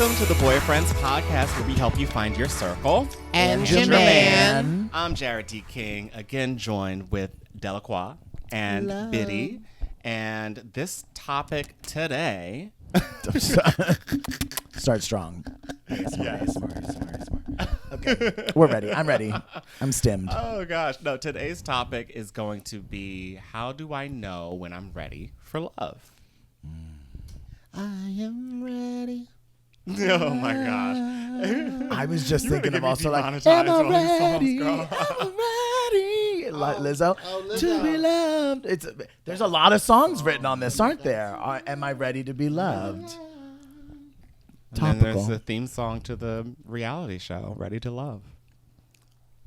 Welcome to the BoyFriends podcast, where we help you find your circle. And your man. I'm Jarrod D again joined with Deleqúa and Biddy. And this topic today... Start strong. Yes. Okay, we're ready. I'm ready. I'm stimmed. Oh, gosh. No, today's topic is going to be, how do I know when I'm ready for love? I am ready. Oh, my gosh. I was just thinking of also like, am I ready? Like Lizzo. Lizzo. To be loved. There's a lot of songs written on this, aren't there? Am I ready to be loved? And then there's the theme song to the reality show, Ready to Love.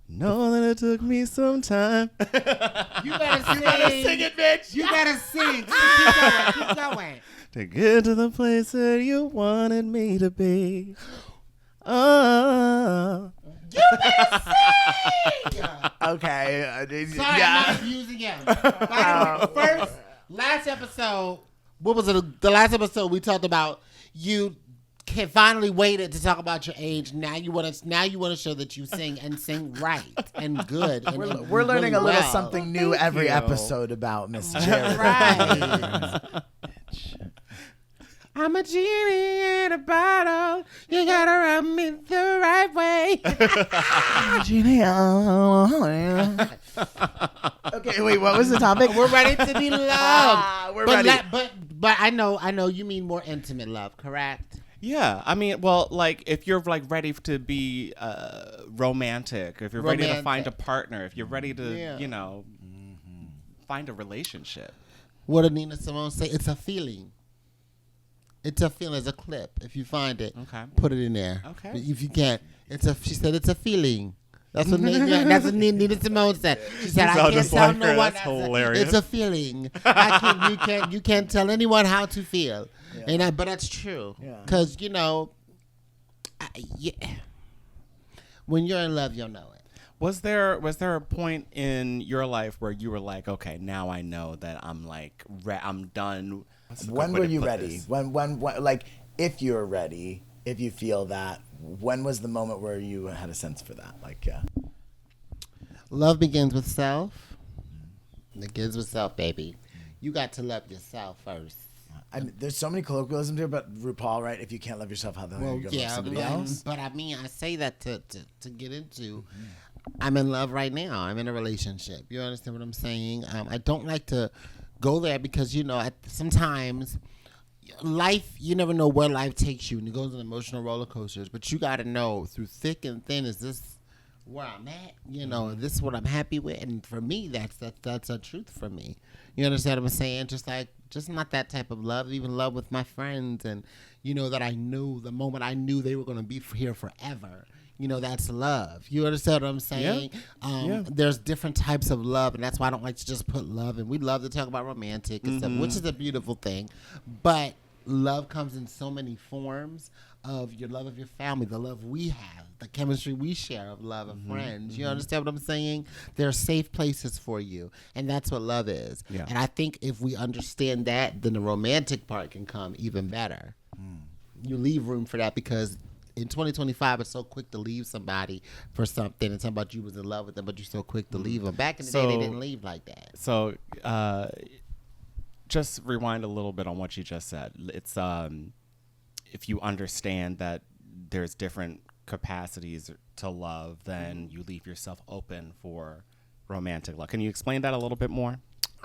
Know that it took me some time. You better sing it, bitch. You better sing. Keep going. To get to the place that you wanted me to be. Oh. You better sing. Okay. Sorry, I'm not using him. Last episode, what was it? The last episode we talked about you finally waited to talk about your age. Now you want to show that you sing and sing right and good. And We're learning really a little well. something new every episode about Miss Jarrod. Right. I'm a genie in a bottle. You gotta rub me the right way. Okay, wait. What was the topic? We're ready to be loved. We're ready. But I know you mean more intimate love, correct? Yeah, I mean, well, like, if you're, like, ready to be romantic, if you're ready to find a partner, if you're ready to, find a relationship. What did Nina Simone say? It's a feeling. It's a feeling. It's a clip. If you find it, put it in there. Okay. But if you can't, she said it's a feeling. That's what Nina Simone said. She said, I can't tell no one. That's hilarious. It's a feeling. You can't tell anyone how to feel. Yeah. But that's true. Because, when you're in love, you'll know it. Was there a point in your life where you were like, okay, now I know that I'm like, I'm done? When were you ready? When, like, if you're ready, if you feel that, when was the moment where you had a sense for that? Like, yeah. Love begins with self. It begins with self, baby. You got to love yourself first. I mean, there's so many colloquialisms here, but RuPaul, right? If you can't love yourself, how the hell are you going to love somebody else? But I mean, I say that to get into. I'm in love right now. I'm in a relationship. You understand what I'm saying? I don't like to go there because, sometimes life, you never know where life takes you, and it goes on emotional roller coasters. But you got to know through thick and thin, is this where I'm at? This is what I'm happy with. And for me, that's a truth for me. You understand what I'm saying? Just not that type of love, even love with my friends. And, that I knew the moment I knew they were going to be here forever. That's love. You understand what I'm saying? Yeah. There's different types of love, and that's why I don't like to just put love. And we love to talk about romantic and stuff, which is a beautiful thing. But love comes in so many forms of your love of your family, the love we have, the chemistry we share of love of friends. You understand what I'm saying? There are safe places for you, and that's what love is. Yeah. And I think if we understand that, then the romantic part can come even better. You leave room for that because in 2025, it's so quick to leave somebody for something and something about you was in love with them, but you're so quick to leave them. Back in the day, they didn't leave like that. So just rewind a little bit on what you just said. It's if you understand that there's different capacities to love, then you leave yourself open for romantic love. Can you explain that a little bit more?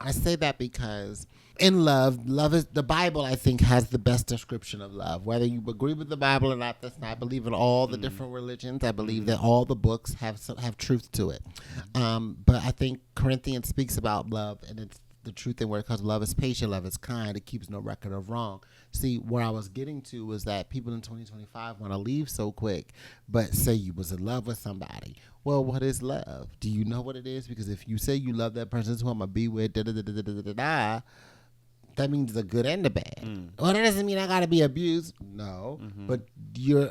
I say that because in love is the Bible, I think, has the best description of love. Whether you agree with the Bible or not, I believe in all the different religions. I believe that all the books have truth to it. But I think Corinthians speaks about love, and it's the truth in where it comes. Love is patient, love is kind, it keeps no record of wrong. See, where I was getting to was that people in 2025 want to leave so quick, but say you was in love with somebody. Well, what is love? Do you know what it is? Because if you say you love that person, this is who I'm going to be with, that means the good and the bad. Well, that doesn't mean I got to be abused. No, but we're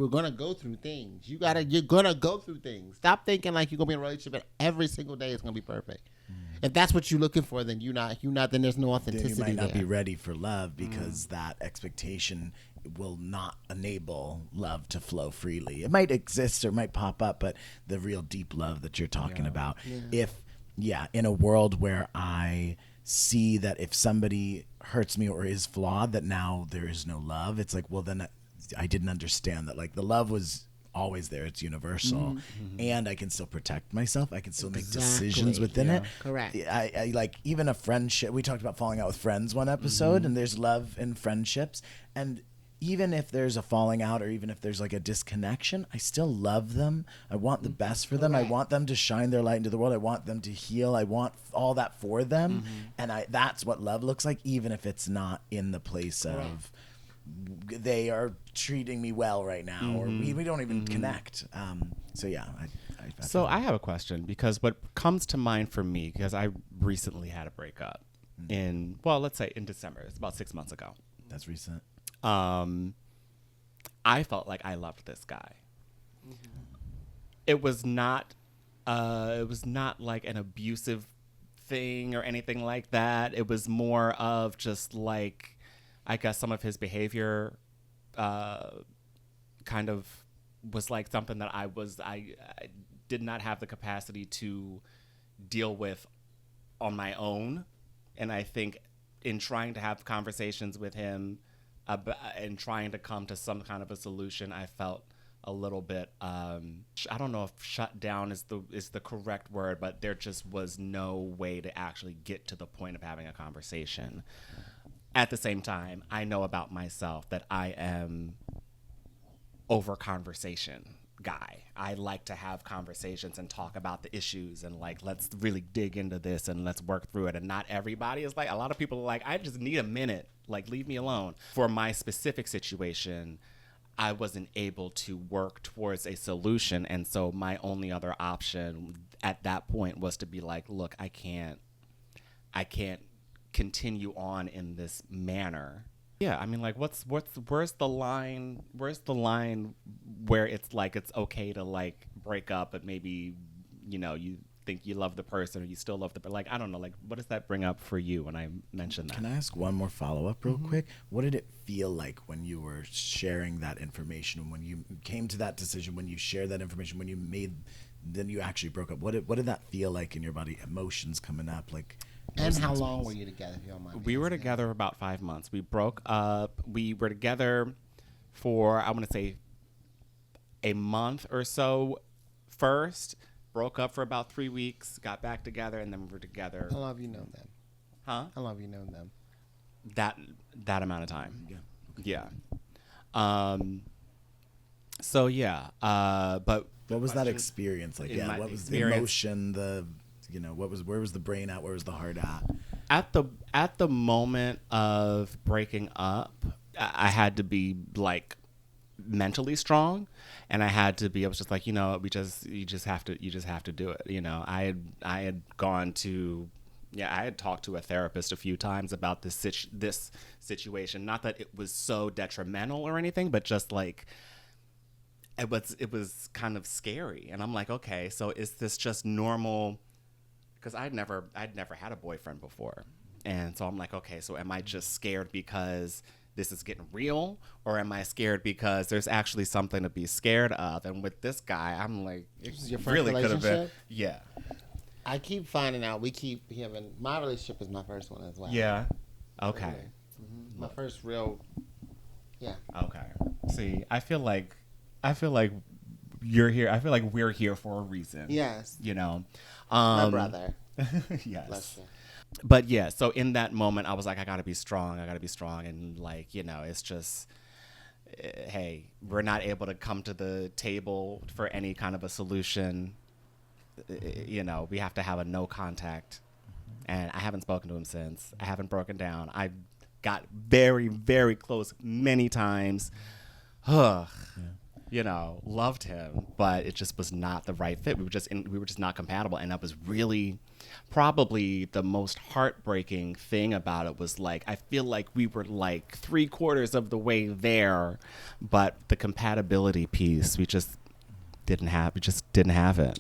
going to go through things. You're going to go through things. Stop thinking like you're going to be in a relationship and every single day it's going to be perfect. If that's what you're looking for, then you're not. Then there's no Then authenticity you might not there. be ready for love because that expectation will not enable love to flow freely. It might exist or might pop up, but the real deep love that you're talking about, if in a world where I see that if somebody hurts me or is flawed, that now there is no love, it's like, well, then I didn't understand that. Like the love was always there. It's universal. And I can still protect myself. I can still make decisions within it. Correct. I like even a friendship. We talked about falling out with friends one episode, and there's love in friendships. And even if there's a falling out or even if there's like a disconnection, I still love them. I want the best for them. I want them to shine their light into the world. I want them to heal. I want all that for them. And that's what love looks like, even if it's not in the place of they are treating me well right now, or we don't even connect. I have a question, because what comes to mind for me, because I recently had a breakup let's say in December. It's about 6 months ago. That's recent. I felt like I loved this guy. It was not like an abusive thing or anything like that. It was more of just like, I guess some of his behavior kind of was like something that I did not have the capacity to deal with on my own. And I think in trying to have conversations with him and trying to come to some kind of a solution, I felt a little bit, I don't know if shut down is the correct word, but there just was no way to actually get to the point of having a conversation. At the same time, I know about myself that I am over conversation guy. I like to have conversations and talk about the issues and like, let's really dig into this and let's work through it. And not everybody is like, a lot of people are like, I just need a minute, like leave me alone. For my specific situation, I wasn't able to work towards a solution. And so my only other option at that point was to be like, look, I can't continue on in this manner. Yeah, I mean, like, where's the line where it's like it's okay to like break up, but maybe, you know, you think you love the person or you still love the, like, I don't know, like, what does that bring up for you when I mention that? Can I ask one more follow-up real quick? What did it feel like when you were sharing that information, when you came to that decision, when you shared that information, when you then you actually broke up? What did that feel like in your body? Emotions coming up, like. And how long were you together, if you don't mind? We were together for about 5 months. We broke up. We were together for, I want to say, a month or so first. Broke up for about 3 weeks. Got back together, and then we were together. How long have you known them? Huh? How long have you known them? That amount of time. Yeah. Yeah. So yeah. But what was that experience like? Yeah. What was the emotion? Where was the brain at? Where was the heart at? At the moment of breaking up, I had to be like mentally strong, and I was just like, you know, you just have to do it. You know, I had gone to, I had talked to a therapist a few times about this situation. Not that it was so detrimental or anything, but just like it was kind of scary. And I'm like, okay, so is this just normal? Because I'd never had a boyfriend before. And so I'm like, okay, so am I just scared because this is getting real? Or am I scared because there's actually something to be scared of? And with this guy, I'm like, it Your first really could have been. relationship? Yeah. I keep finding out, my relationship is my first one as well. Yeah. Okay. Mm-hmm. My first real, yeah. Okay. See, I feel like you're here. I feel like we're here for a reason. Yes. You know? My brother. Yes. Bless you. But yeah, so in that moment, I was like, I gotta be strong. And like, you know, it's just, hey, we're not able to come to the table for any kind of a solution. You know, we have to have a no contact. And I haven't spoken to him since. I haven't broken down. I got very, very close many times. Ugh. Yeah. You know, loved him, but it just was not the right fit. We were just not compatible, and that was really probably the most heartbreaking thing about it. Was like, I feel like we were like 3/4 of the way there, but the compatibility piece we just didn't have. We just didn't have it.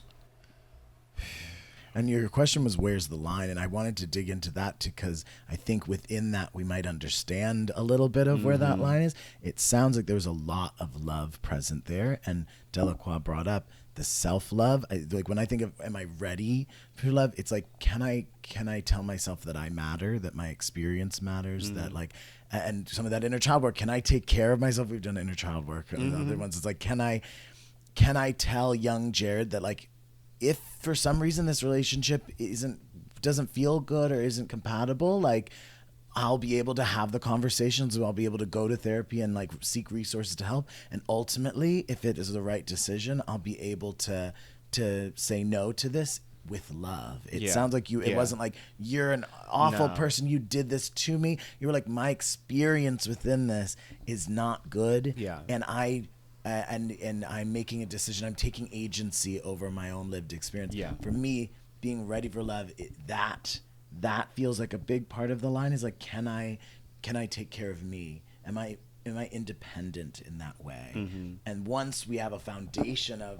And your question was, where's the line? And I wanted to dig into that because I think within that we might understand a little bit of where that line is. It sounds like there's a lot of love present there. And Deleqúa brought up the self-love. Like when I think of, am I ready for love? It's like, can I tell myself that I matter, that my experience matters, that like, and some of that inner child work, can I take care of myself? We've done inner child work. Other ones, it's like, can I tell young Jarrod that like, if for some reason this relationship doesn't feel good or isn't compatible, like I'll be able to have the conversations, I'll be able to go to therapy and like seek resources to help. And ultimately, if it is the right decision, I'll be able to say no to this with love. It sounds like it wasn't like, you're an awful person, you did this to me. You were like, my experience within this is not good. Yeah. And and I'm making a decision. I'm taking agency over my own lived experience. Yeah. For me, being ready for love, that feels like a big part of the line. Is like, can I take care of me? Am I independent in that way? Mm-hmm. And once we have a foundation of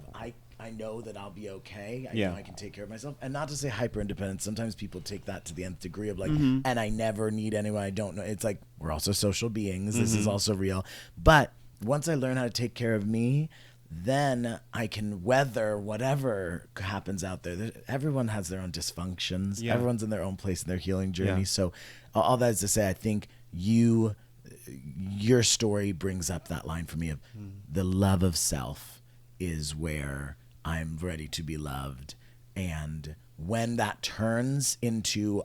I know that I'll be okay. I know I can take care of myself. And not to say hyper independent. Sometimes people take that to the nth degree of like, and I never need anyone. I don't know. It's like, we're also social beings. This is also real. But once I learn how to take care of me, then I can weather whatever happens out there. Everyone has their own dysfunctions. Yeah. Everyone's in their own place in their healing journey. Yeah. So all that is to say, I think your story brings up that line for me of the love of self is where I'm ready to be loved. And when that turns into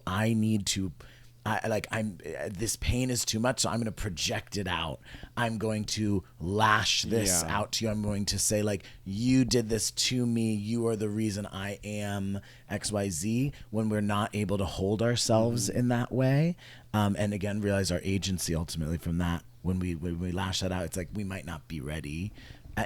this pain is too much, so I'm going to project it out. I'm going to lash this out to you. I'm going to say, like, you did this to me. You are the reason I am XYZ. When we're not able to hold ourselves in that way, and again, realize our agency ultimately from that. When we lash that out, it's like we might not be ready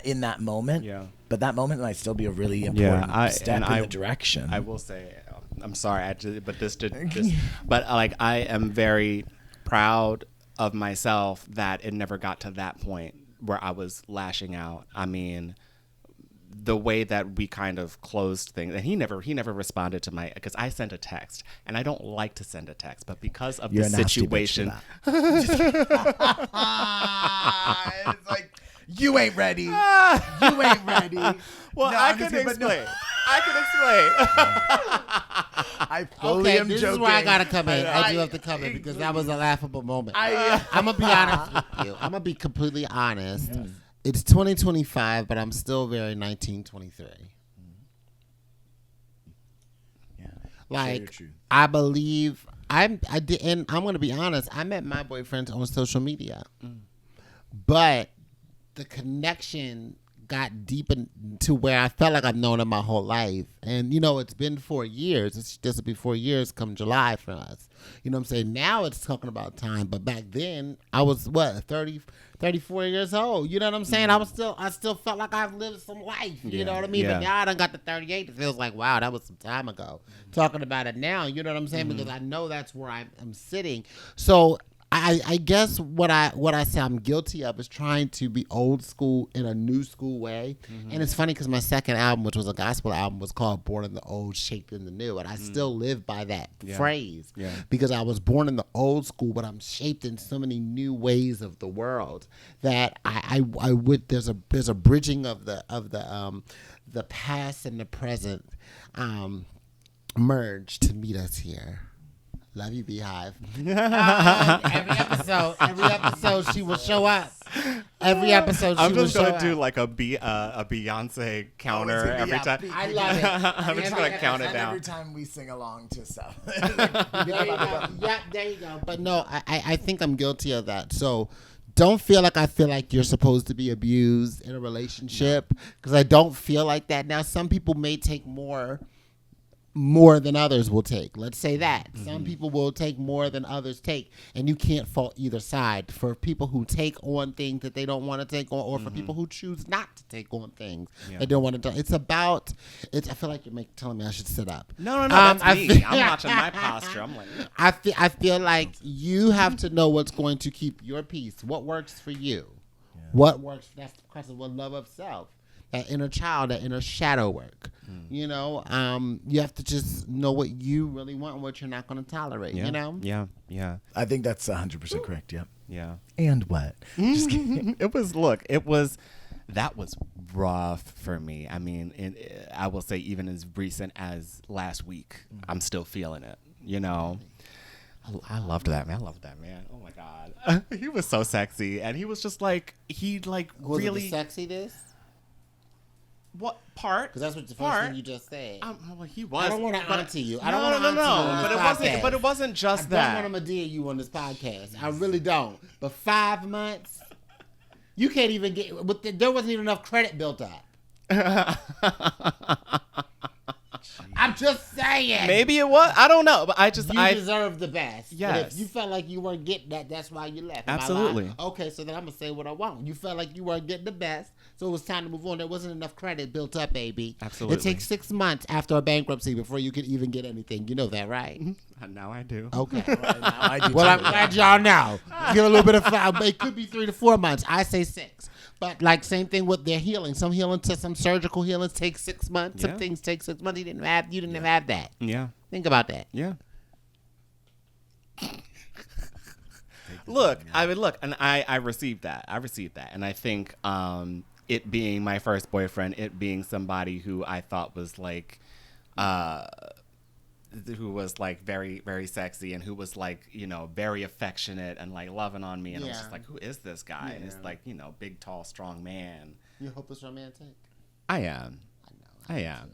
in that moment. Yeah. But that moment might still be a really important step in the direction. I will say, I'm sorry, but like I am very proud of myself that it never got to that point where I was lashing out. I mean, the way that we kind of closed things, and he never responded to because I sent a text, and I don't like to send a text, but because of the situation, it's like, you ain't ready. You ain't ready. Well, no, I can explain. I fully am this joking. Is where I gotta come in. I do have to come in because that was a laughable moment. I'm gonna be honest with you. I'm gonna be completely honest. Yes. It's 2025, but I'm still very 1923. Yeah, like I believe I did, and I'm gonna be honest. I met my boyfriend on social media, but the connection got deep into where I felt like I've known him my whole life. And, it's been 4 years. This will be 4 years come July for us. You know what I'm saying? Now it's talking about time. But back then, I was, 34 years old. You know what I'm saying? I still felt like I've lived some life. You know what I mean? Yeah. But now I done got to 38. It feels like, wow, that was some time ago. Talking about it now, you know what I'm saying? Because I know that's where I'm sitting. So I guess what I say I'm guilty of is trying to be old school in a new school way. And it's funny because my second album, which was a gospel album, was called Born in the Old, Shaped in the New. And I still live by that phrase because I was born in the old school, but I'm shaped in so many new ways of the world that I would there's a bridging of the past and the present merge to meet us here. Love you, Beehive. Every episode, she will show up. Every episode, she will show up. I'm just gonna do like a Beyonce counter every time. I love it. I'm just gonna count it down every time we sing along to stuff. There you go. Yeah, there you go. But no, I think I'm guilty of that. So don't feel like you're supposed to be abused in a relationship because I don't feel like that. Now, some people may take more than others will take. Let's say that. Some people will take more than others take, and you can't fault either side. For people who take on things that they don't want to take on, or for people who choose not to take on things they don't want to do. I feel like you're telling me I should sit up. No, that's me. I'm watching my posture. I'm like, I feel like you have to know what's going to keep your peace. What works for you? Yeah. What works? That's the question of love of self. that inner child, that inner shadow work. You know, you have to just know what you really want and what you're not going to tolerate, Yeah. you know? Yeah. I think that's 100% correct. Yep. Yeah. And what? Just kidding. That was rough for me. I mean, I will say even as recent as last week, I'm still feeling it, you know. I loved that man. Oh my God. He was so sexy. And he was just like, Was really. it the sexiness? What part? Because that's what the first thing you just said. Well, he was. I don't want to auntie you. I don't No, want to auntie you on but this it wasn't. podcast. But it wasn't just I that. don't want to Madea you on this podcast. I really don't. But 5 months, you can't even get. There wasn't even enough credit built up. I'm just saying. Maybe it was. I don't know. But I deserve the best. Yes. But if you felt like you weren't getting that, that's why you left. Am I Absolutely. lying? Okay, so then I'm going to say what I want. You felt like you weren't getting the best, so it was time to move on. There wasn't enough credit built up, baby. Absolutely. It takes 6 months after a bankruptcy before you can even get anything. You know that, right? Now I do. Okay. Right now, I do Well, I'm too. glad y'all know. Give a little bit of 5. It could be 3 to 4 months. I say 6. But like same thing with their healing. Some surgical healings take 6 months. Some Yeah. things take 6 months. You didn't have that. Yeah. Think about that. Yeah. Look, and I received that. And I think it being my first boyfriend, it being somebody who I thought was like who was like very, very sexy and who was like, you know, very affectionate and like loving on me. And I was just like, who is this guy? Yeah. And it's like, you know, big, tall, strong man. You're hopeless romantic? I am. I am.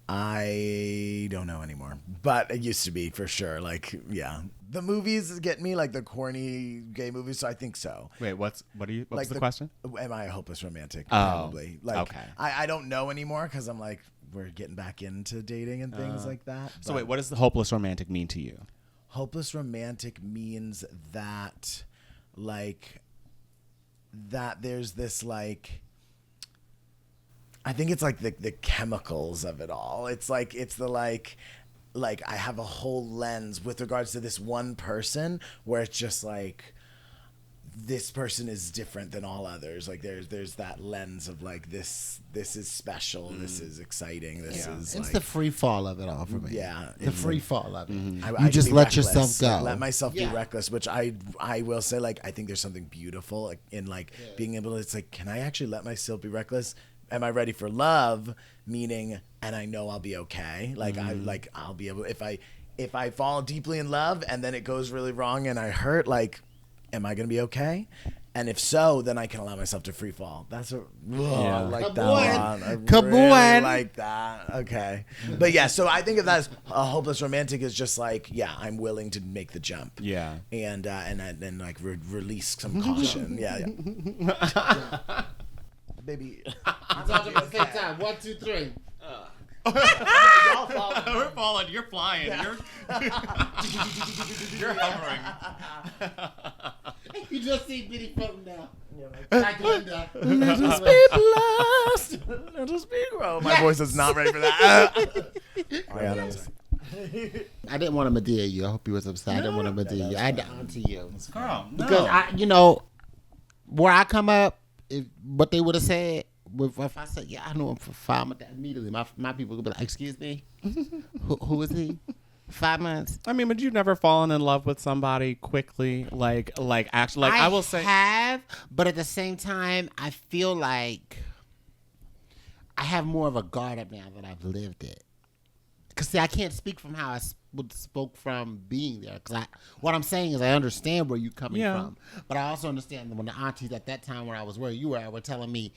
I don't know anymore, but it used to be for sure. Like, yeah, the movies get me, like the corny gay movies. So I think so. Wait, what like was the question? Am I a hopeless romantic? Oh, Probably. Like, okay. I don't know anymore because I'm like, we're getting back into dating and things like that. So But wait, what does the hopeless romantic mean to you? hopeless romantic means that, like, that there's this like. I think it's like the chemicals of it all. It's like I have a whole lens with regards to this one person where it's just like this person is different than all others. Like there's that lens of like this is special, this is exciting, this is It's like, the free fall of it all for me. Yeah, The free fall of it. I You can just be let reckless. yourself go. Let myself Yeah. be reckless, which I will say, like, I think there's something beautiful like, in like being able to, it's like, can I actually let myself be reckless? Am I ready for love? Meaning, and I know I'll be okay. Like I'll be able, if I fall deeply in love and then it goes really wrong and I hurt, like, am I gonna be okay? And if so, then I can allow myself to free fall. That's I like Come that on. one. I Come really on. like that. Okay. But yeah, so I think of that as a hopeless romantic is just like, yeah, I'm willing to make the jump. Yeah. And then like release some caution. Yeah. Baby. I'm talking at the same time. 1, 2, 3. We're falling. You're flying. You're hovering. You just see Biddy floating down. Like Linda. Let us be blessed. Let us be grow. My voice is not ready for that. I didn't want to Medea you. I hope you was upset. I didn't want to Medea you. I had to auntie you. Girl, no. Because where I come up, what they would have said, if I said, yeah, I know him for 5 months, immediately my people would be like, excuse me? who is he? 5 months? I mean, but you've never fallen in love with somebody quickly, like actually, like I will say, have, but at the same time, I feel like I have more of a guard up now that I've lived it. Because see, I can't speak from how I spoke from being there. Because what I'm saying is I understand where you're coming from, but I also understand when the aunties at that time when I was where you were telling me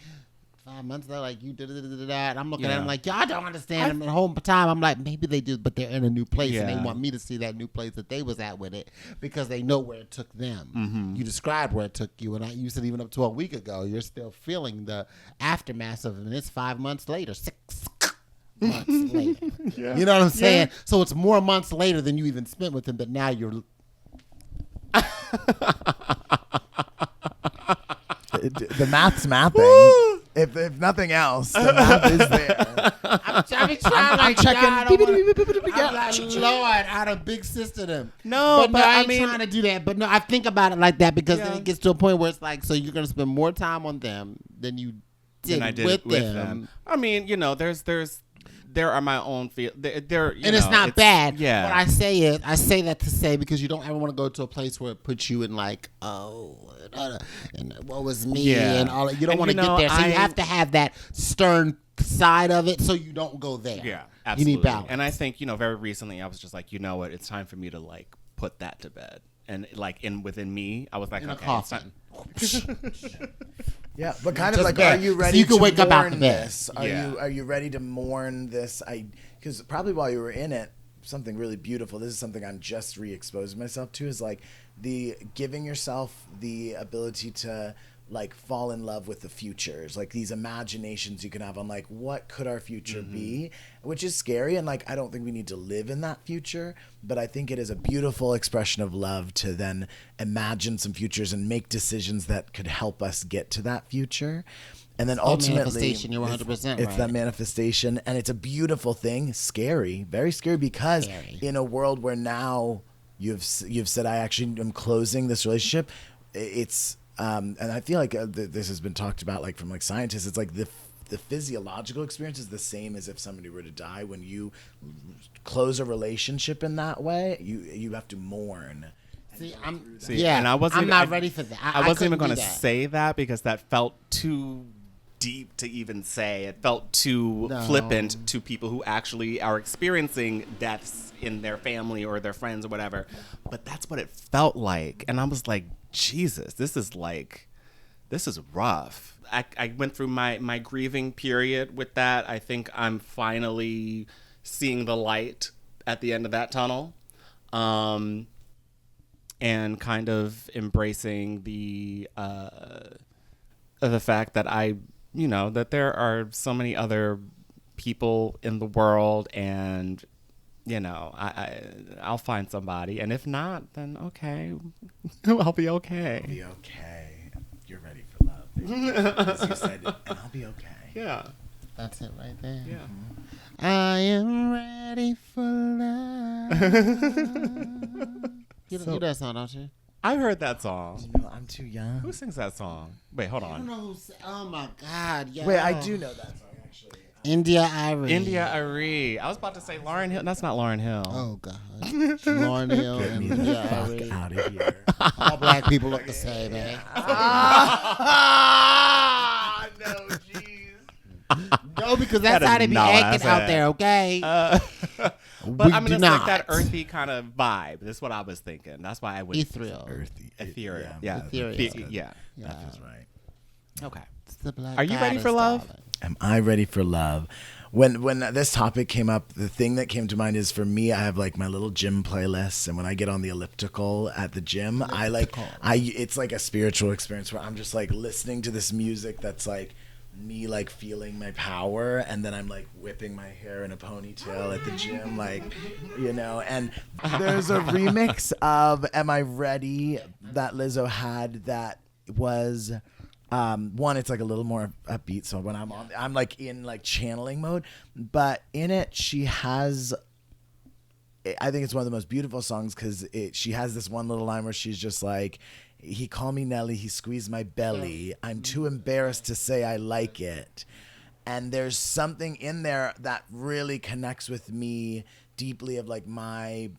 5 months they're like you da-da-da-da-da, and I'm looking at them like y'all don't understand them. And the whole time I'm like maybe they do, but they're in a new place and they want me to see that new place that they was at with it because they know where it took them. Mm-hmm. You described where it took you, and you said even up to a week ago you're still feeling the aftermath of it, and it's 5 months later, 6 months later. You know what I'm saying? So it's more months later than you even spent with him, but now you're The math's mathing. If nothing else, the math is there. I'm trying like checking. I'm like, Lord, out of big sister them. No, but I I ain't mean, trying to do that. But no, I think about it like that because then it gets to a point where it's like, so you're gonna spend more time on them than you than I did with it with them. them. I mean, you know, there are my own feel. There, And it's not bad. Yeah. What I say that to say because you don't ever want to go to a place where it puts you in like, oh, and what was me and all that. You don't want to get there. So you have to have that stern side of it so you don't go there. Yeah, absolutely. You need balance. And I think, you know, very recently I was just like, you know what, it's time for me to like put that to bed. And like within me, I was like, okay, it's time. Yeah, but kind of Just like, bed. are you So ready you can to wake up out mourn the bed. this? Yeah. Are you ready to mourn this? Because probably while you were in it, something really beautiful. This is something I'm just re-exposing myself to. Is like the giving yourself the ability to like fall in love with the futures, like these imaginations you can have on like what could our future be, which is scary, and like I don't think we need to live in that future, but I think it is a beautiful expression of love to then imagine some futures and make decisions that could help us get to that future. And then ultimately, manifestation, you're 100% it's right. that manifestation, and it's a beautiful thing. Scary, very scary, because in a world where now you've said I actually am closing this relationship, it's and I feel like this has been talked about like from like scientists. It's like the physiological experience is the same as if somebody were to die. When you close a relationship in that way, you have to mourn. And I'm not ready for that. I wasn't even going to that. say that because that felt too deep to even say. It felt too flippant to people who actually are experiencing deaths in their family or their friends or whatever. But that's what it felt like. And I was like, Jesus, this is rough. I went through my grieving period with that. I think I'm finally seeing the light at the end of that tunnel. And kind of embracing the fact that that there are so many other people in the world, and I'll find somebody, and if not, then okay, I'll be okay. I'll be okay. You're ready for love, baby. As you said, and I'll be okay. Yeah, that's it right there. Yeah. I am ready for love. You know that song, don't you? I heard that song. No, I'm too young. Who sings that song? Wait, hold I don't on. know who. Oh my God! Yeah. Wait, I do know that song actually. India Irie. India Arie. I was about to say Lauryn Hill. That's not Lauryn Hill. Oh God. Lauryn Hill Get and me the India fuck Arie. out of here. All black people look the same, eh? No, jeez. No, because that's That is how they be not what I acting out said. there, okay? But We I mean, do it's not. like that earthy kind of vibe. That's what I was thinking. That's why I went Ethereal. Earthy. ethereal. Yeah, Ethereal. Yeah. That feels right. Okay. It's the black Are you ready goddess, for love? darling. Am I ready for love? When this topic came up, the thing that came to mind is, for me, I have like my little gym playlists, and when I get on the elliptical at the gym, it's like a spiritual experience where I'm just like listening to this music that's like me like feeling my power, and then I'm like whipping my hair in a ponytail at the gym, like, and there's a remix of Am I Ready that Lizzo had that was one, it's like a little more upbeat, so when I'm like in like channeling mode, but in it she has, I think it's one of the most beautiful songs because she has this one little line where she's just like, he called me Nelly, he squeezed my belly, I'm too embarrassed to say I like it. And there's something in there that really connects with me deeply, of like my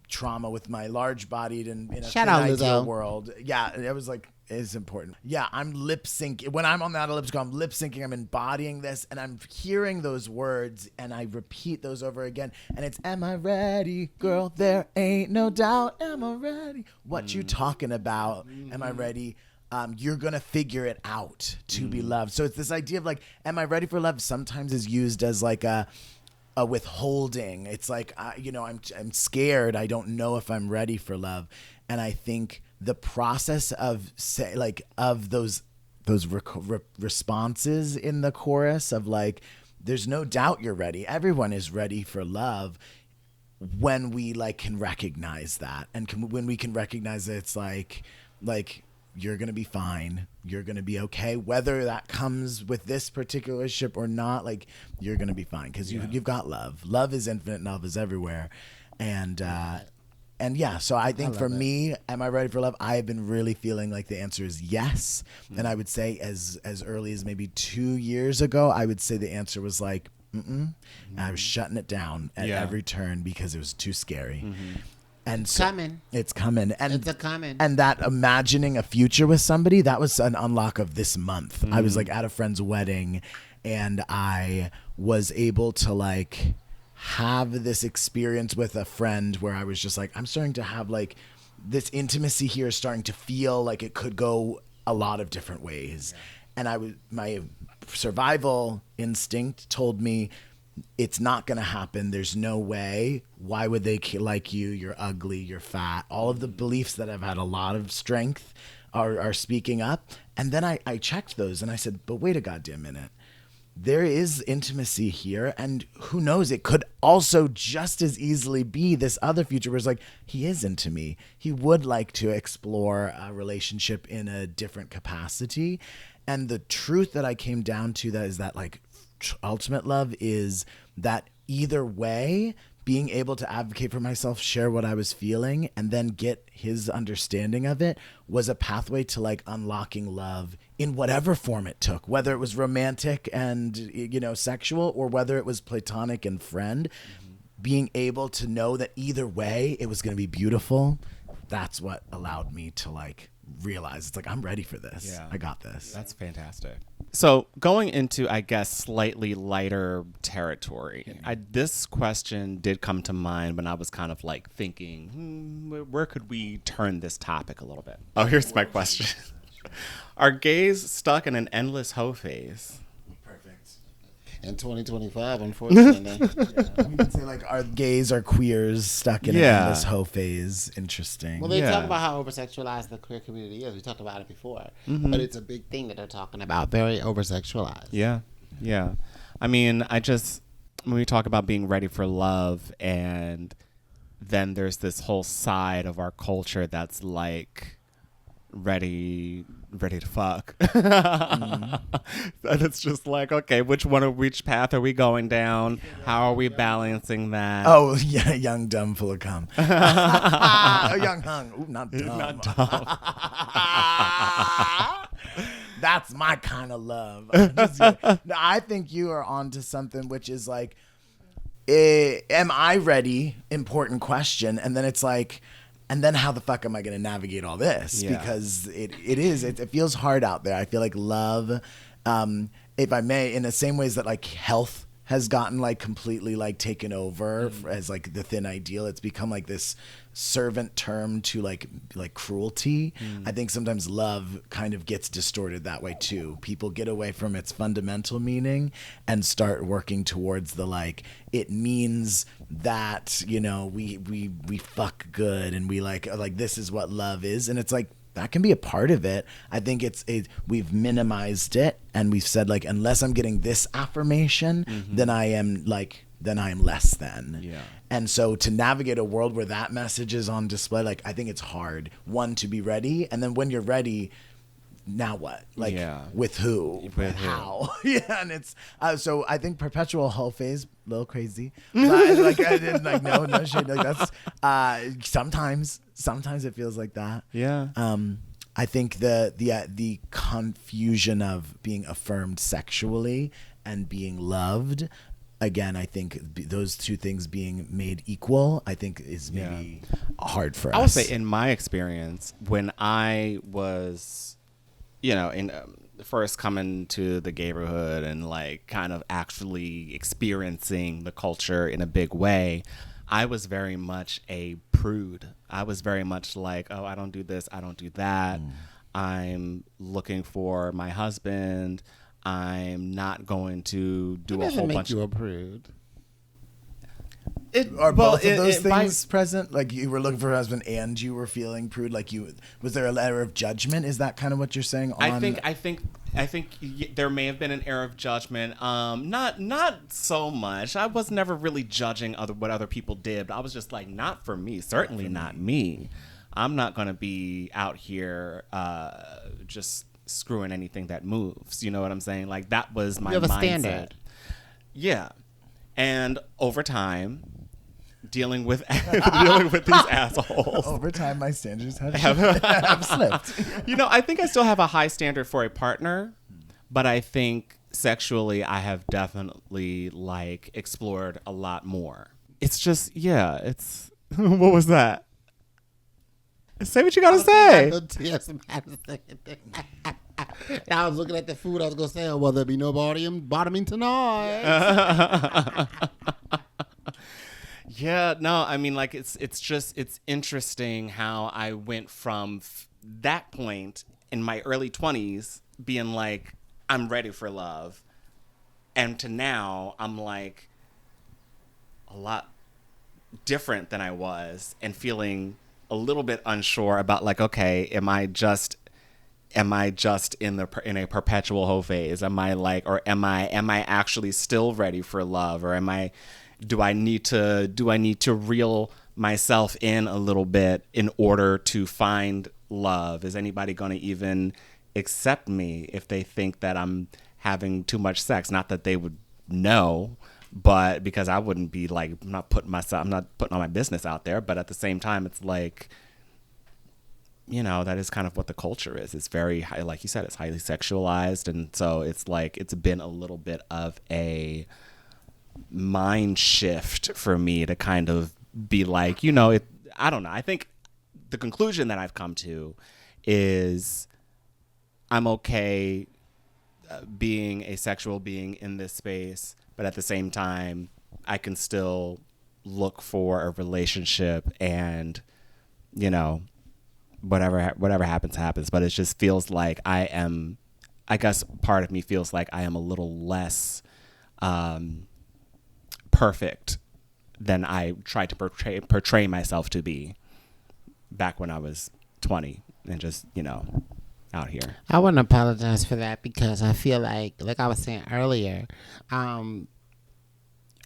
trauma with my large bodied and in a Shout thin out, ideal Lizzo. world. Yeah, it was like, it's important. Yeah, I'm lip syncing. When I'm on that elliptical, I'm lip syncing, I'm embodying this, and I'm hearing those words, and I repeat those over again. And it's, am I ready, girl? There ain't no doubt. Am I ready? What you talking about? Am I ready? You're going to figure it out to be loved. So it's this idea of like, am I ready for love? Sometimes is used as like a withholding. It's like, I'm scared. I don't know if I'm ready for love. And I think the process of those responses in the chorus of like, there's no doubt you're ready. Everyone is ready for love when we like can recognize that, and when we can recognize that it's like you're gonna be fine, you're gonna be okay, whether that comes with this particular relationship or not. Like, you're gonna be fine because you've got love. Love is infinite. Love is everywhere, and And yeah, so I think for me, am I ready for love? I have been really feeling like the answer is yes. And I would say as early as maybe 2 years ago, I would say the answer was like, mm-mm. And I was shutting it down at every turn because it was too scary. And so it's coming. And it's coming. And that imagining a future with somebody, that was an unlock of this month. I was like at a friend's wedding and I was able to like have this experience with a friend where I was just like, I'm starting to have like this intimacy here is starting to feel like it could go a lot of different ways. And my survival instinct told me it's not going to happen. There's no way. Why would they like you? You're ugly. You're fat. All of the beliefs that have had a lot of strength are speaking up. And then I checked those and I said, but wait a goddamn minute. There is intimacy here, and who knows, it could also just as easily be this other future where it's like, he is into me. He would like to explore a relationship in a different capacity. And the truth that I came down to that is that like ultimate love is that either way, being able to advocate for myself, share what I was feeling, and then get his understanding of it was a pathway to like unlocking love in whatever form it took, whether it was romantic and, you know, sexual, or whether it was platonic and friend. Being able to know that either way it was going to be beautiful, that's what allowed me to like realize it's like, I'm ready for this. Yeah. I got this. That's fantastic. So going into, I guess, slightly lighter territory, this question did come to mind when I was kind of like thinking, where could we turn this topic a little bit? Oh, here's my question. Are gays stuck in an endless hoe phase? In 2025, unfortunately. We can say like, are gays or queers stuck in an endless hoe phase? Interesting. Well, they talk about how oversexualized the queer community is. We talked about it before. But it's a big thing that they're talking about. Very oversexualized. Yeah. Yeah. I mean, when we talk about being ready for love, and then there's this whole side of our culture that's like ready to fuck. And it's just like, okay, which path are we going down? How are we balancing that? Oh, yeah, young, dumb, full of cum. Young, hung. Ooh, not dumb. Not dumb. That's my kind of love. I think you are onto something, which is like, am I ready? Important question. And then it's like, and then how the fuck am I going to navigate all this? Yeah. Because it feels hard out there. I feel like love, if I may, in the same ways that like health has gotten like completely like taken over as like the thin ideal. It's become like this servant term to like cruelty. I think sometimes love kind of gets distorted that way too. People get away from its fundamental meaning and start working towards the like, it means that, you know, we fuck good and we like this is what love is. And it's like, that can be a part of it. I think we've minimized it and we've said like, unless I'm getting this affirmation, then I am less than. Yeah. And so to navigate a world where that message is on display, like I think it's hard, one, to be ready. And then when you're ready, now what? Like with who? With how? Yeah. And it's, so I think perpetual hoe phase, a little crazy. But like I didn't like, no shade. Like that's, sometimes it feels like that. Yeah. I think the confusion of being affirmed sexually and being loved, again, I think those two things being made equal, I think is maybe hard for us. I would say in my experience, when I was, you know, in first coming to the neighborhood and like kind of actually experiencing the culture in a big way, I was very much a prude. I was very much like, oh, I don't do this, I don't do that. I'm looking for my husband. I'm not going to do a whole bunch. You a prude. Are both of those things present? Like you were looking for a husband and you were feeling prude. Like was there an error of judgment? Is that kind of what you're saying? I think there may have been an error of judgment. Not so much. I was never really judging what other people did. I was just like, not for me. Certainly not me. I'm not going to be out here just screwing anything that moves. You know what I'm saying? Like that was my mindset. You have a standard. Yeah. And over time, dealing with dealing with these assholes. Over time, my standards have slipped. I think I still have a high standard for a partner, but I think sexually I have definitely like explored a lot more. It's just, it's what was that? Say what you gotta say. I was looking at the food. I was gonna say, well, there'll be no bottoming tonight. Yeah, no, I mean, like it's interesting how I went from that point in my early 20s being like, I'm ready for love, and to now I'm like a lot different than I was and feeling a little bit unsure about like, okay, am I just in a perpetual hoe phase? Am I like, or am I actually still ready for love, or do I need to reel myself in a little bit in order to find love? Is anybody going to even accept me if they think that I'm having too much sex? Not that they would know, but because I wouldn't be like, I'm not putting all my business out there. But at the same time, it's like, that is kind of what the culture is. It's very high, like you said, it's highly sexualized. And so it's like, it's been a little bit of a mind shift for me to kind of be like, I don't know. I think the conclusion that I've come to is I'm okay being a sexual being in this space, but at the same time, I can still look for a relationship, and whatever happens. But it just feels like I guess part of me feels like I am a little less perfect than I tried to portray myself to be back when I was 20 and just, out here. I wouldn't apologize for that, because I feel like I was saying earlier, I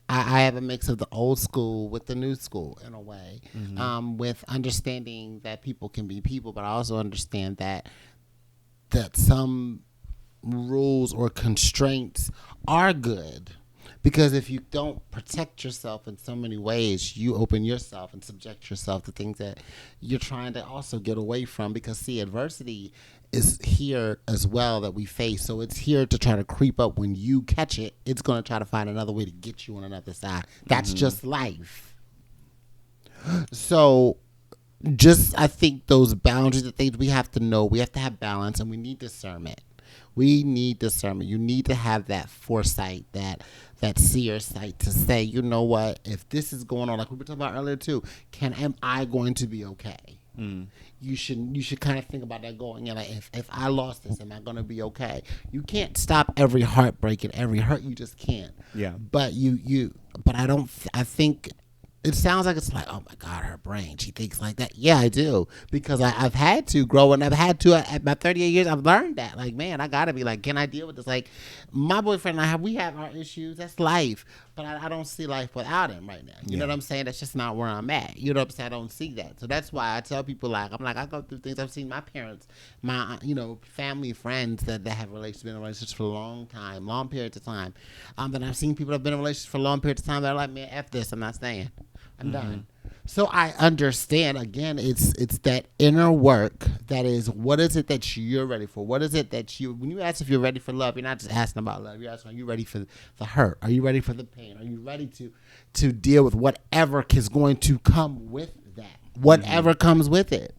have a mix of the old school with the new school in a way, with understanding that people can be people, but I also understand that some rules or constraints are good. Because if you don't protect yourself in so many ways, you open yourself and subject yourself to things that you're trying to also get away from. Because, see, adversity is here as well that we face. So it's here to try to creep up. When you catch it, it's going to try to find another way to get you on another side. That's just life. So I think those boundaries, the things we have to know, we have to have balance, and we need discernment. You need to have that foresight, that seer sight to say, you know what, if this is going on, like we were talking about earlier too, am I going to be okay? You should kind of think about that going in. Like, if I lost this, am I going to be okay? You can't stop every heartbreak and every hurt. You just can't. Yeah. But I think it sounds like it's like, oh my God, her brain, she thinks like that. Yeah, I do, because I've had to grow, and I've had to at my 38 years. I've learned that, like, man, I gotta be like, can I deal with this? Like, my boyfriend and I we have our issues. That's life, but I don't see life without him right now. You know what I'm saying? That's just not where I'm at. You know what I'm saying? I don't see that. So that's why I tell people, like, I go through things. I've seen my parents, my family, friends that have been in relationships for a long periods of time. But I've seen people that have been in relationships for a long period of time that are like, man, F this, I'm not staying. I'm done. So I understand, again, it's that inner work that is, what is it that you're ready for? What is it that when you ask if you're ready for love, you're not just asking about love. You're asking, are you ready for the hurt? Are you ready for the pain? Are you ready to deal with whatever is going to come with that? Whatever comes with it.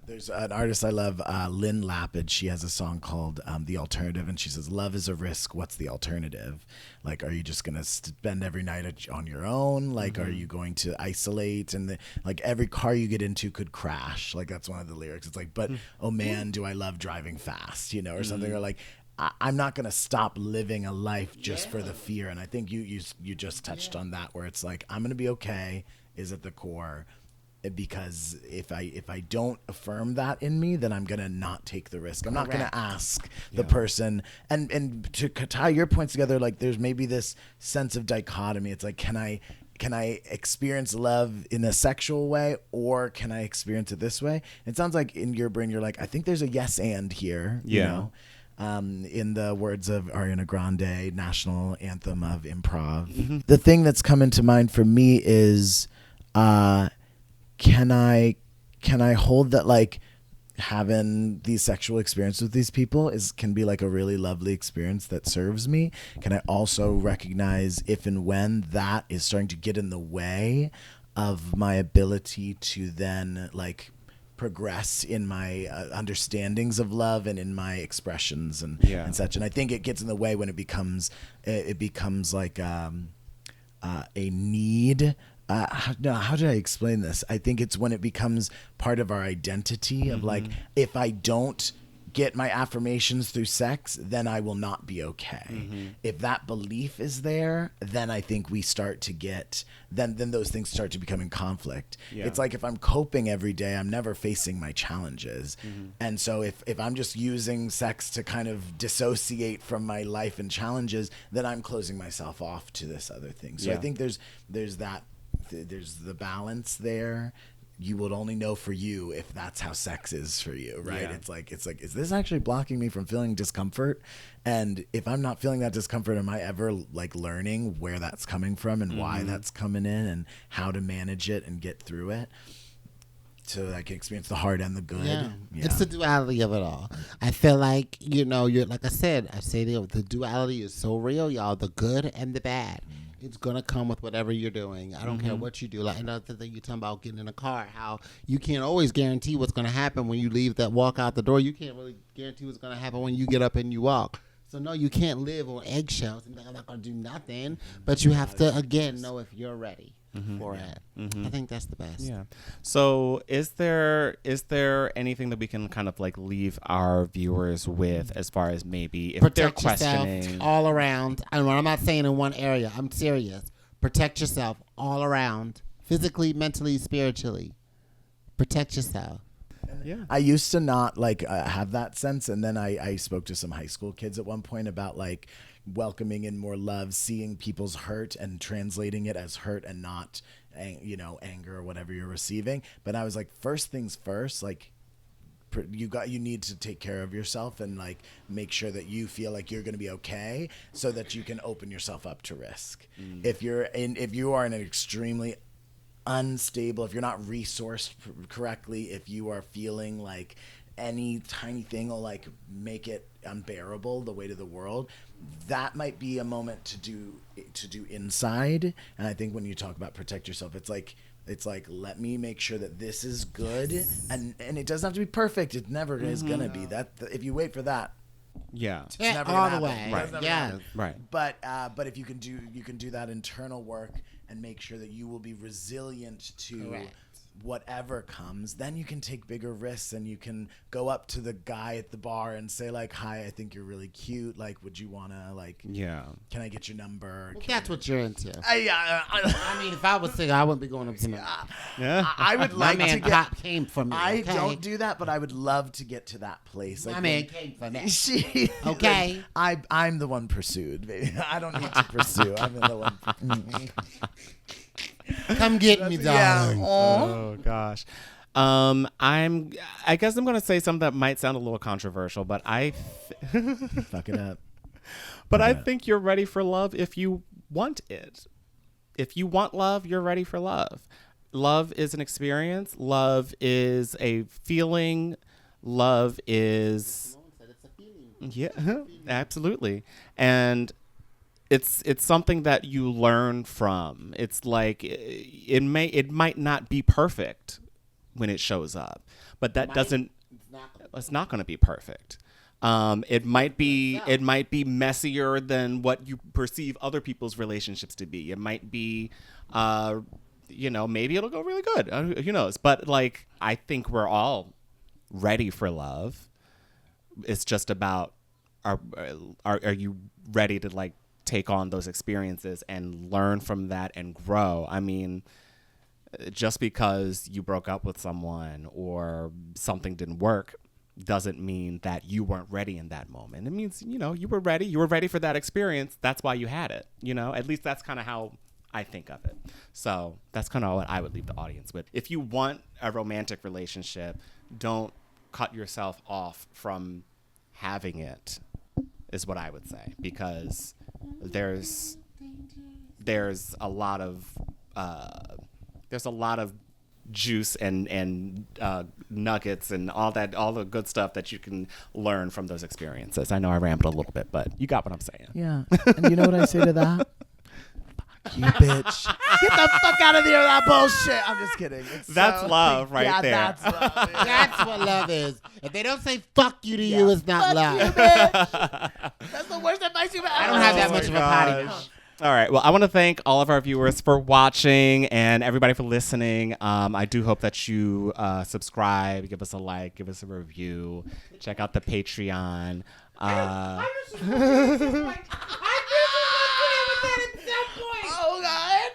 There's an artist I love, Lynn Lapid. She has a song called The Alternative, and she says, love is a risk. What's the alternative? Like, are you just going to spend every night on your own? Like, are you going to isolate? And like, every car you get into could crash. Like, that's one of the lyrics. It's like, but, oh man, do I love driving fast, or something. Or like, I'm not going to stop living a life just for the fear. And I think you just touched on that, where it's like, I'm going to be okay is at the core. Because if I don't affirm that in me, then I'm gonna not take the risk. I'm not gonna ask the person. And to tie your points together, like, there's maybe this sense of dichotomy. It's like, can I experience love in a sexual way, or can I experience it this way? It sounds like in your brain you're like, I think there's a yes and here. You know? In the words of Ariana Grande, national anthem of improv. The thing that's come into mind for me is, can I hold that, like, having these sexual experiences with these people can be like a really lovely experience that serves me? Can I also recognize if and when that is starting to get in the way of my ability to then, like, progress in my understandings of love and in my expressions and such? And I think it gets in the way when it becomes like a need. How did I explain this? I think it's when it becomes part of our identity of like, if I don't get my affirmations through sex, then I will not be okay. If that belief is there, then I think we start to get, then those things start to become in conflict. It's like if I'm coping every day, I'm never facing my challenges. And so if I'm just using sex to kind of dissociate from my life and challenges, then I'm closing myself off to this other thing. So I think there's the balance there. You would only know for you if that's how sex is for you, right? It's like, is this actually blocking me from feeling discomfort? And if I'm not feeling that discomfort, am I ever like learning where that's coming from and why that's coming in and how to manage it and get through it so I can experience the hard and the good? Yeah. It's the duality of it all. I feel like, you're like I said, the duality is so real, y'all, the good and the bad. It's going to come with whatever you're doing. I don't care what you do. Like another thing you're talking about, getting in a car, how you can't always guarantee what's going to happen when you walk out the door. You can't really guarantee what's going to happen when you get up and you walk. So, no, you can't live on eggshells and be like, I'm not going to do nothing. But you have to, again, know if you're ready for it. I think that's the best. Yeah. So is there anything that we can kind of like leave our viewers with as far as maybe if they're questioning yourself all around? And I'm not saying in one area. I'm serious. Protect yourself all around, physically, mentally, spiritually. Protect yourself. Yeah. I used to not like have that sense, and then I spoke to some high school kids at one point about like welcoming in more love, seeing people's hurt and translating it as hurt and not anger or whatever you're receiving. But I was like, first things first, like you need to take care of yourself and like make sure that you feel like you're going to be okay so that you can open yourself up to risk. If you are in an extremely unstable, if you're not resourced correctly, if you are feeling like any tiny thing will like make it unbearable, the weight of the world, that might be a moment to do inside. And I think when you talk about protect yourself, it's like let me make sure that this is good, and it doesn't have to be perfect. It never is gonna be that. If you wait for that, it's never all gonna the happen. way. Yeah, right. But if you can do that internal work and make sure that you will be resilient to whatever comes, then you can take bigger risks and you can go up to the guy at the bar and say like, hi, I think you're really cute. Like, would you want to like, can I get your number? Well, that's what you're into. I mean, if I was single, I wouldn't be going up to him. I would like my man to get, came from me. I don't do that, but I would love to get to that place. My like man came from that. Okay. Like, I'm the one pursued, baby. I don't need to pursue. I'm the one. Come get me, darling. Oh gosh. I guess I'm gonna say something that might sound a little controversial, but fuck it up. But I think you're ready for love if you want it. If you want love, you're ready for love. Love is an experience. Love is a feeling. Love is absolutely. And it's something that you learn from. It's like it might not be perfect when it shows up, but that doesn't. It's not going to be perfect. It might be messier than what you perceive other people's relationships to be. It might be, maybe it'll go really good. Who knows? But like, I think we're all ready for love. It's just about are you ready to like take on those experiences and learn from that and grow. I mean, just because you broke up with someone or something didn't work doesn't mean that you weren't ready in that moment. It means, you were ready. You were ready for that experience. That's why you had it. At least that's kind of how I think of it. So that's kind of what I would leave the audience with. If you want a romantic relationship, don't cut yourself off from having it is what I would say, because there's a lot of juice and nuggets and all the good stuff that you can learn from those experiences. I know I rambled a little bit, but you got what I'm saying. Yeah. And you know what I say to that? Fuck you, bitch. Get the fuck out of here with that bullshit. I'm just kidding. That's love right there. That's love. Yeah. That's what love is. If they don't say fuck you to you, it's not love. You, bitch. That's the worst advice you've ever. I don't have that much of a potty mouth. All right. Well, I want to thank all of our viewers for watching and everybody for listening. I do hope that you subscribe, give us a like, give us a review, check out the Patreon. Oh God!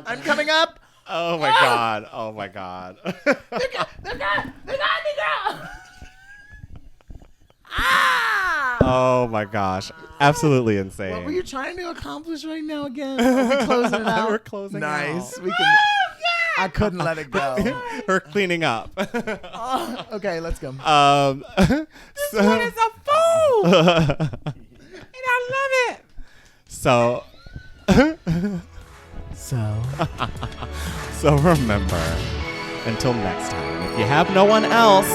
I'm coming up. Oh my God! Oh my God! They're got me, girl. Ah! Oh my gosh! Absolutely insane. What were you trying to accomplish right now again? Are we closing it out? We're closing nice. out. We can. I couldn't let it go. We're cleaning up. Okay, let's go. This one is a fool, and I love it. So remember, until next time, if you have no one else,